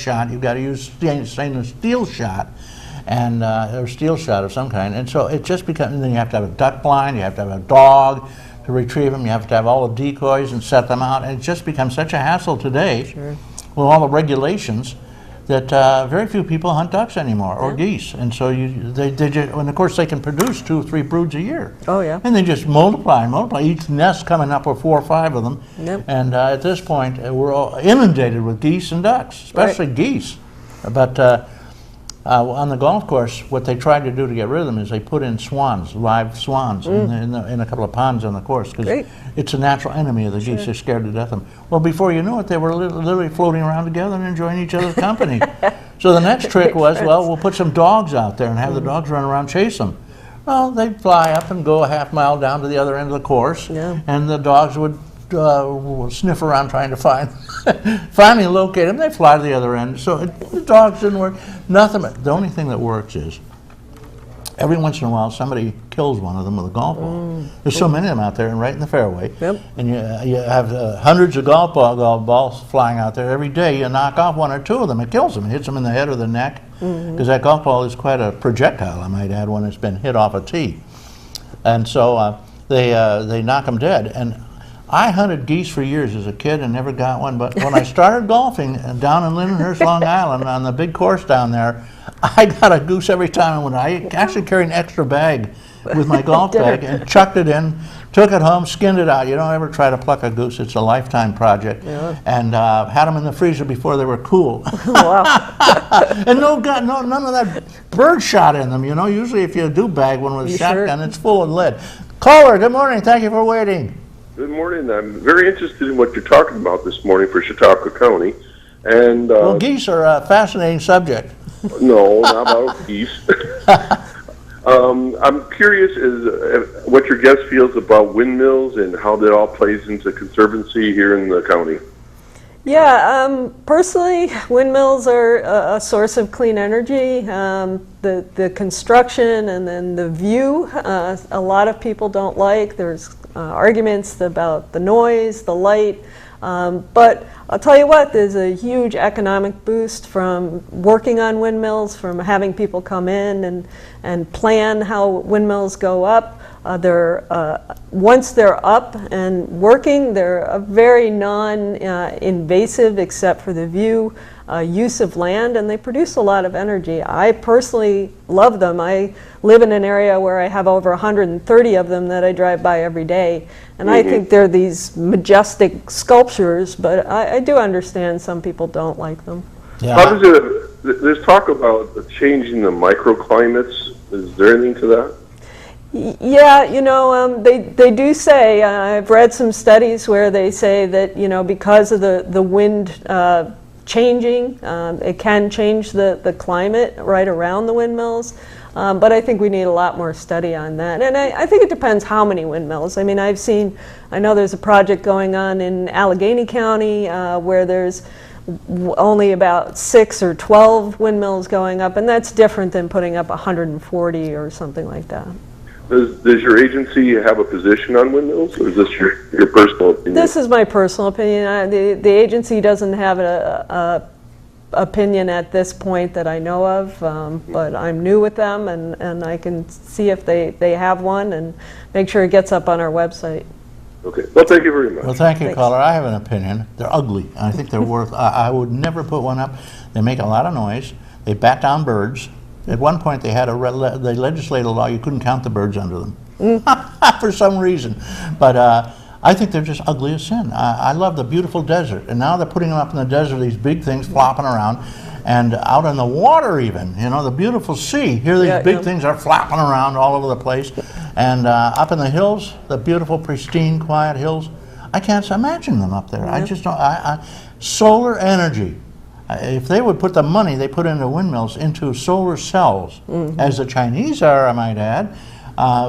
shot. You've got to use stainless steel shot, and or steel shot of some kind. And so it just becomes. And then you have to have a duck blind. You have to have a dog to retrieve them. You have to have all the decoys and set them out. And it just becomes such a hassle today with all the regulations that very few people hunt ducks anymore, or geese. And so they just, and of course they can produce 2 or 3 broods a year. Oh yeah. And they just multiply and multiply. Each nest coming up with 4 or 5 of them. Yep. And at this point, we're all inundated with geese and ducks, especially geese. But on the golf course, what they tried to do to get rid of them is they put in swans, live swans, in a couple of ponds on the course, because it's a natural enemy of the geese. They're scared to death of them. Well, before you knew it, they were literally floating around together and enjoying each other's company. So the next trick was, well, we'll put some dogs out there and have the dogs run around, chase them. Well, they'd fly up and go a half mile down to the other end of the course, and the dogs would sniff around trying to find, finally locate them. They fly to the other end. So the dogs didn't work. Nothing. The only thing that works is every once in a while somebody kills one of them with a golf ball. There's so many of them out there and right in the fairway. And you have hundreds of golf balls flying out there every day. You knock off 1 or 2 of them, it kills them. It hits them in the head or the neck, because that golf ball is quite a projectile, I might add, when it's been hit off a tee. And so they knock them dead. And I hunted geese for years as a kid and never got one, but when I started golfing down in Lindenhurst, Long Island, on the big course down there, I got a goose every time. I actually carried an extra bag with my golf bag and chucked it in, took it home, skinned it out. You don't ever try to pluck a goose. It's a lifetime project. And had them in the freezer before they were cool. And none of that bird shot in them. You know, usually if you do bag one with a shotgun, it's full of lead. Caller, good morning. Thank you for waiting. Good morning. I'm very interested in what you're talking about this morning for Chautauqua County. And well, geese are a fascinating subject. No, not about geese. I'm curious as what your guest feels about windmills and how that all plays into conservancy here in the county. Yeah, personally, windmills are a source of clean energy. The construction and then the view, a lot of people don't like. There's arguments about the noise, the light, but I'll tell you what, there's a huge economic boost from working on windmills, from having people come in and plan how windmills go up. Once they're up and working, they're a very non-invasive, except for the view, use of land, and they produce a lot of energy. I personally love them. I live in an area where I have over 130 of them that I drive by every day, and I think they're these majestic sculptures, but I do understand some people don't like them. How does it, there's talk about changing the microclimates. Is there anything to that? Yeah, you know, they do say, I've read some studies where they say that, you know, because of the wind changing, it can change the climate right around the windmills. But I think we need a lot more study on that. And I think it depends how many windmills. I mean, I know there's a project going on in Allegheny County where there's only about 6 or 12 windmills going up, and that's different than putting up 140 or something like that. Does your agency have a position on windmills, or is this your personal opinion? This is my personal opinion. The agency doesn't have a opinion at this point that I know of, but I'm new with them, and I can see if they have one and make sure it gets up on our website. Okay. Well, thank you very much. Well, thank you, caller. I have an opinion. They're ugly. I think they're worth. I would never put one up. They make a lot of noise. They bat down birds. At one point, they had they legislated a law you couldn't count the birds under them for some reason. But I think they're just ugly as sin. I love the beautiful desert, and now they're putting them up in the desert. These big things flopping around, and out in the water even. You know, the beautiful sea. Here, these big things are flapping around all over the place, and up in the hills, the beautiful, pristine, quiet hills. I can't imagine them up there. I just don't. Solar energy. If they would put the money they put into windmills into solar cells, as the Chinese are, I might add,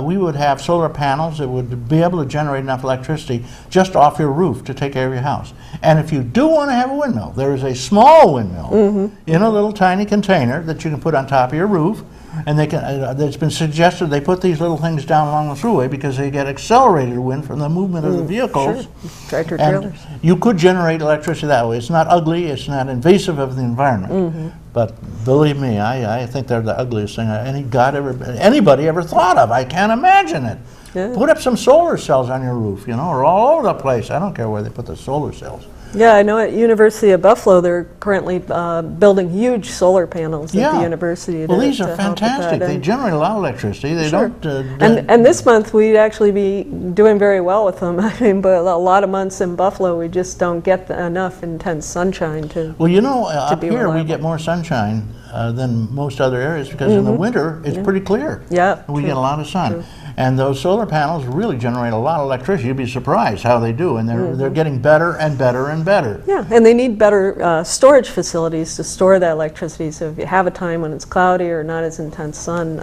we would have solar panels that would be able to generate enough electricity just off your roof to take care of your house. And if you do want to have a windmill, there is a small windmill in a little tiny container that you can put on top of your roof, And they can. It's been suggested they put these little things down along the thruway because they get accelerated wind from the movement of the vehicles. Sure. Tractor And trailers. you could generate electricity that way. It's not ugly. It's not invasive of the environment. But believe me, I think they're the ugliest thing anybody ever thought of. I can't imagine it. Yeah. Put up some solar cells on your roof, or all over the place. I don't care where they put the solar cells. Yeah, I know at University of Buffalo they're currently building huge solar panels at the university. Well, these are to help with fantastic. that. They generate a lot of electricity. They Sure. don't. And this month we'd actually be doing very well with them. I mean, but a lot of months in Buffalo we just don't get enough intense sunshine to. Well, up be here we reliable. get more sunshine than most other areas because in the winter it's pretty clear. Yeah, We true, get a lot of sun. true. And those solar panels really generate a lot of electricity. You'd be surprised how they do, and they're getting better and better and better. Yeah, and they need better storage facilities to store that electricity. So if you have a time when it's cloudy or not as intense sun,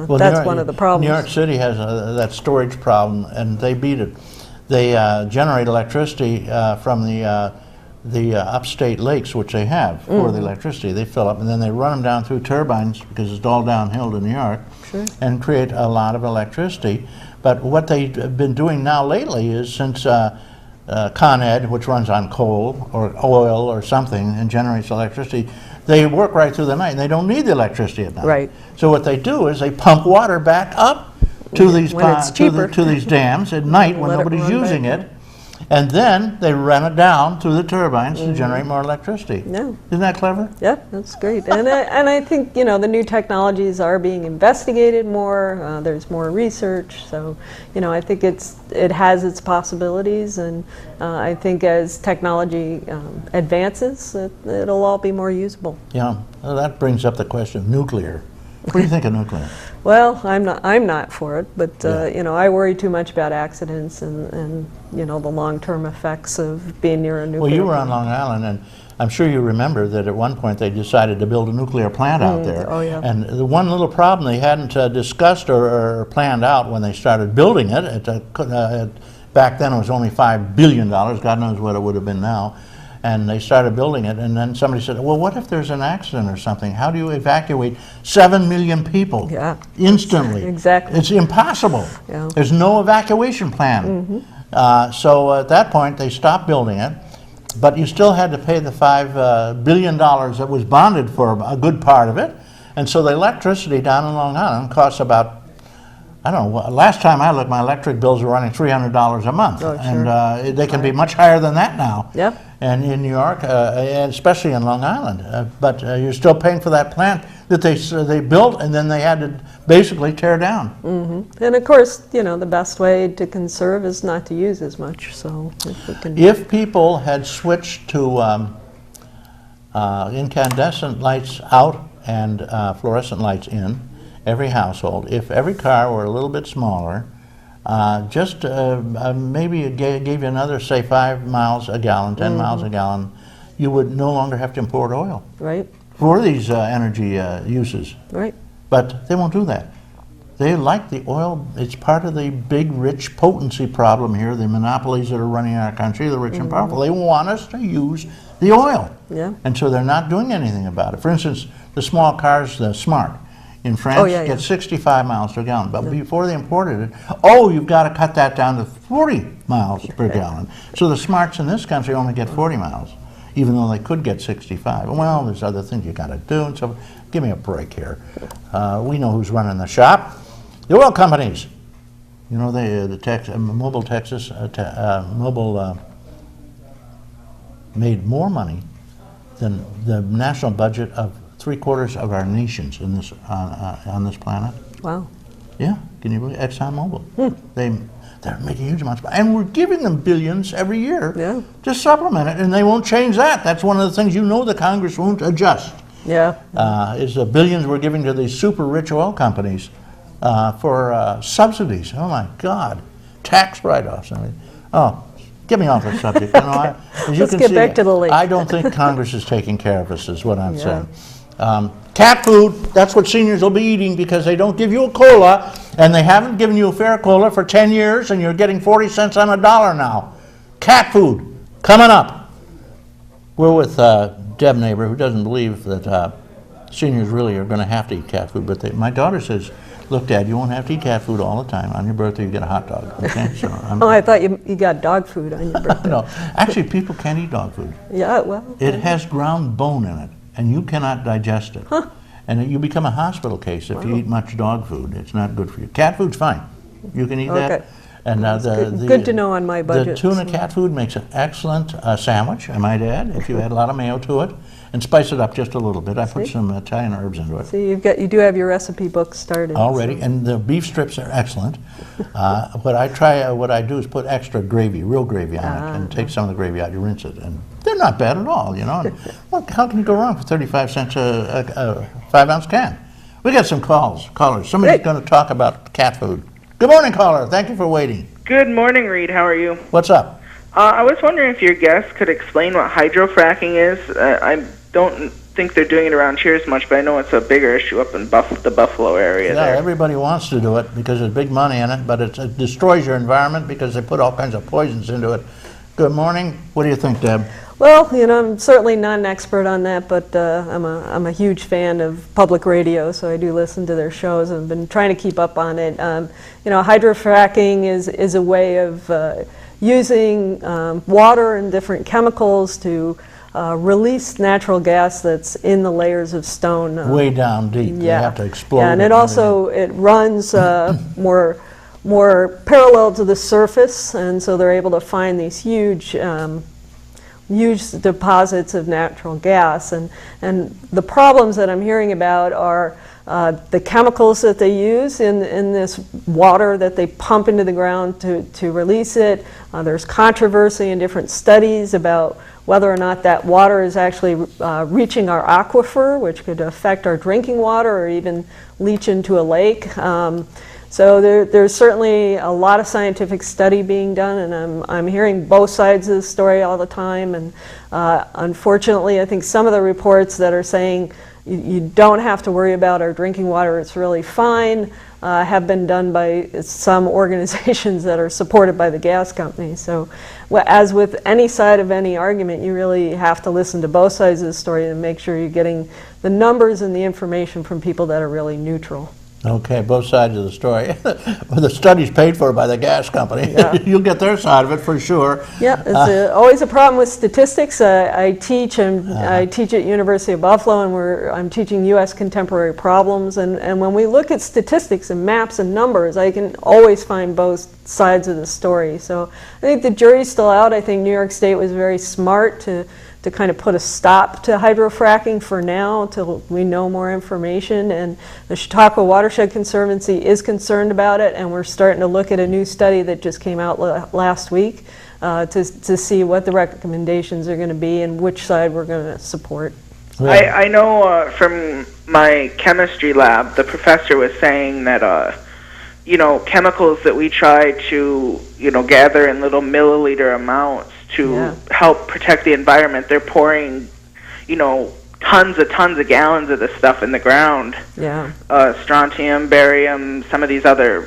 Well, that's one of the problems. New York City has that storage problem, and they beat it. They generate electricity from the upstate lakes, which they have for the electricity. They fill up, and then they run them down through turbines because it's all downhill to New York, and create a lot of electricity. But what they've been doing now lately is since Con Ed, which runs on coal or oil or something and generates electricity, they work right through the night, and they don't need the electricity at night. Right. So what they do is they pump water back up to these When it's cheaper. to these dams at night when Let it nobody's run using back. it, and then they run it down through the turbines to generate more electricity. Yeah. Isn't that clever? Yeah, that's great. And I think, the new technologies are being investigated more. There's more research. So, I think it has its possibilities. And I think as technology advances, it'll all be more usable. Yeah. Well, that brings up the question of nuclear. What do you think of nuclear? Well, I'm not for it, but Yeah. I worry too much about accidents and the long-term effects of being near a nuclear. Well, you were on Long Island, and I'm sure you remember that at one point they decided to build a nuclear plant out there. Oh, yeah. And the one little problem they hadn't discussed or planned out when they started building it, back then it was only $5 billion, God knows what it would have been now. And they started building it, and then somebody said, well, what if there's an accident or something? How do you evacuate 7 million people instantly? Exactly. It's impossible. Yeah. There's no evacuation plan. So at that point, they stopped building it, but you still had to pay the $5 billion that was bonded for a good part of it. And so the electricity down in Long Island costs about, I don't know, last time I looked, my electric bills were running $300 a month. Oh, sure. And they can be much higher than that now. Yep. And in New York, and especially in Long Island. But you're still paying for that plant that they built and then they had to basically tear down. And of course, the best way to conserve is not to use as much. So if we can. If people had switched to incandescent lights out and fluorescent lights in every household, if every car were a little bit smaller, maybe it gave you another, say, 5 miles a gallon, 10 miles a gallon, you would no longer have to import oil Right. for these energy uses. Right. But they won't do that. They like the oil. It's part of the big, rich potency problem here, the monopolies that are running our country, the rich and powerful. They want us to use the oil. Yeah. And so they're not doing anything about it. For instance, the small cars, the Smart, in France, get 65 miles per gallon. But before they imported it, you've got to cut that down to 40 miles per gallon. So the Smarts in this country only get 40 miles, even though they could get 65. Well, there's other things you got to do. And so give me a break here. We know who's running the shop. The oil companies. Mobil Texas, Mobil made more money than the national budget of 3/4 of our nations in this on this planet. Wow. Yeah, can you believe ExxonMobil? They're making huge amounts of money, and we're giving them billions every year to supplement it, and they won't change that. That's one of the things the Congress won't adjust. Yeah. Is the billions we're giving to these super rich oil companies for subsidies. Oh my God, tax write-offs. Get me off the subject. Let's get back to the lake. I don't think Congress is taking care of us, is what I'm saying. Cat food, that's what seniors will be eating because they don't give you a cola, and they haven't given you a fair cola for 10 years, and you're getting 40 cents on a dollar now. Cat food, coming up. We're with Deb Neighbor, who doesn't believe that seniors really are going to have to eat cat food. But my daughter says, look, Dad, you won't have to eat cat food all the time. On your birthday, you get a hot dog. Okay? So Oh, I thought you got dog food on your birthday. no, actually, people can't eat dog food. Yeah, well. It has ground bone in it, and you cannot digest it. Huh. And you become a hospital case if you eat much dog food. It's not good for you. Cat food's fine. You can eat that. Okay. And Good to know on my budget. The tuna cat food makes an excellent sandwich, I might add, if you add a lot of mayo to it, and spice it up just a little bit. I put some Italian herbs into it. So you do have your recipe book started. Already, So. and the beef strips are excellent. What I do is put extra gravy, real gravy on it, and take some of the gravy out. You rinse it, and they're not bad at all. You know, and, well, how can you go wrong for 35 cents a 5-ounce can? We got some callers. Somebody's going to talk about cat food. Good morning, caller. Thank you for waiting. Good morning, Reed. How are you? What's up? I was wondering if your guest could explain what hydrofracking is. I don't think they're doing it around here as much, but I know it's a bigger issue up in the Buffalo area Yeah, there. everybody wants to do it because there's big money in it, but it destroys your environment because they put all kinds of poisons into it. Good morning. What do you think, Deb? Well, I'm certainly not an expert on that, but I'm a huge fan of public radio, so I do listen to their shows and have been trying to keep up on it. Hydrofracking is a way of using water and different chemicals to release natural gas that's in the layers of stone. Way down deep. They have to explode. Yeah, and it also runs more parallel to the surface, and so they're able to find these huge deposits of natural gas. And the problems that I'm hearing about are the chemicals that they use in this water that they pump into the ground to release it. There's controversy in different studies about whether or not that water is actually reaching our aquifer, which could affect our drinking water or even leach into a lake. So there's certainly a lot of scientific study being done, and I'm hearing both sides of the story all the time. And unfortunately, I think some of the reports that are saying you don't have to worry about our drinking water, it's really fine, have been done by some organizations that are supported by the gas company. So as with any side of any argument, you really have to listen to both sides of the story and make sure you're getting the numbers and the information from people that are really neutral. Okay, both sides of the story. Well, the study's paid for by the gas company. Yeah. You'll get their side of it for sure. Yeah, it's always a problem with statistics. I teach at University of Buffalo, and I'm teaching U.S. contemporary problems. And when we look at statistics and maps and numbers, I can always find both sides of the story. So I think the jury's still out. I think New York State was very smart to kind of put a stop to hydrofracking for now until we know more information. And the Chautauqua Watershed Conservancy is concerned about it, and we're starting to look at a new study that just came out last week to see what the recommendations are going to be and which side we're going to support. I know from my chemistry lab, the professor was saying that chemicals that we try to gather in little milliliter amounts to help protect the environment, they're pouring tons of gallons of this stuff in the ground. Yeah. Strontium, barium, some of these other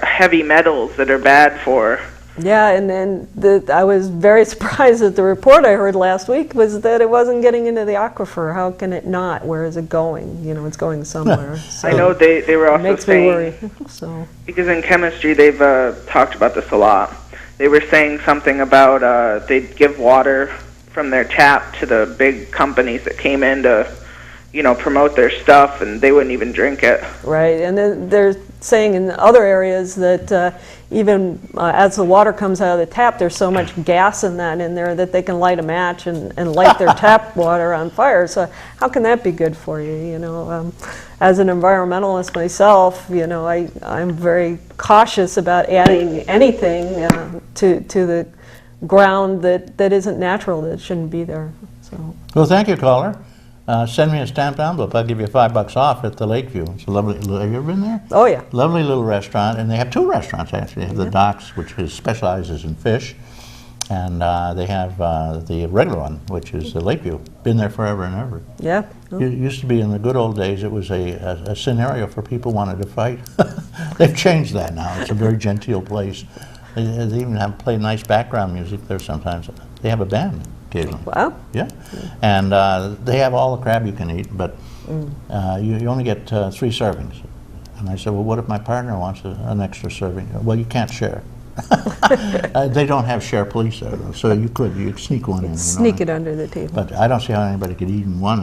heavy metals that are bad for. Yeah, and I was very surprised that the report I heard last week was that it wasn't getting into the aquifer. How can it not? Where is it going? It's going somewhere. So I know they were also makes saying, me worry. So because in chemistry they've talked about this a lot. They were saying something about they'd give water from their tap to the big companies that came in to promote their stuff, and they wouldn't even drink it. Right, and then they're saying in other areas that even as the water comes out of the tap, there's so much gas in there that they can light a match and light their tap water on fire. So how can that be good for you? As an environmentalist myself, I'm very cautious about adding anything to the ground that isn't natural, that shouldn't be there. So. Well, thank you, caller. Send me a stamped envelope. I'll give you $5 off at the Lakeview. It's a lovely. Have you ever been there? Oh yeah. Lovely little restaurant, and they have two restaurants actually. They have the Docks, which specializes in fish, and they have the regular one, which is the Lakeview. Been there forever and ever. Yeah. It used to be in the good old days. It was a scenario for people who wanted to fight. They've changed that now. It's a very genteel place. They even play nice background music there sometimes. They have a band occasionally. Wow. Yeah. And they have all the crab you can eat, but You only get 3 servings. And I said, well, what if my partner wants an extra serving? Well, you can't share. They don't have share police there, though, so you'd sneak one in. Sneak it under the table. But I don't see how anybody could eat one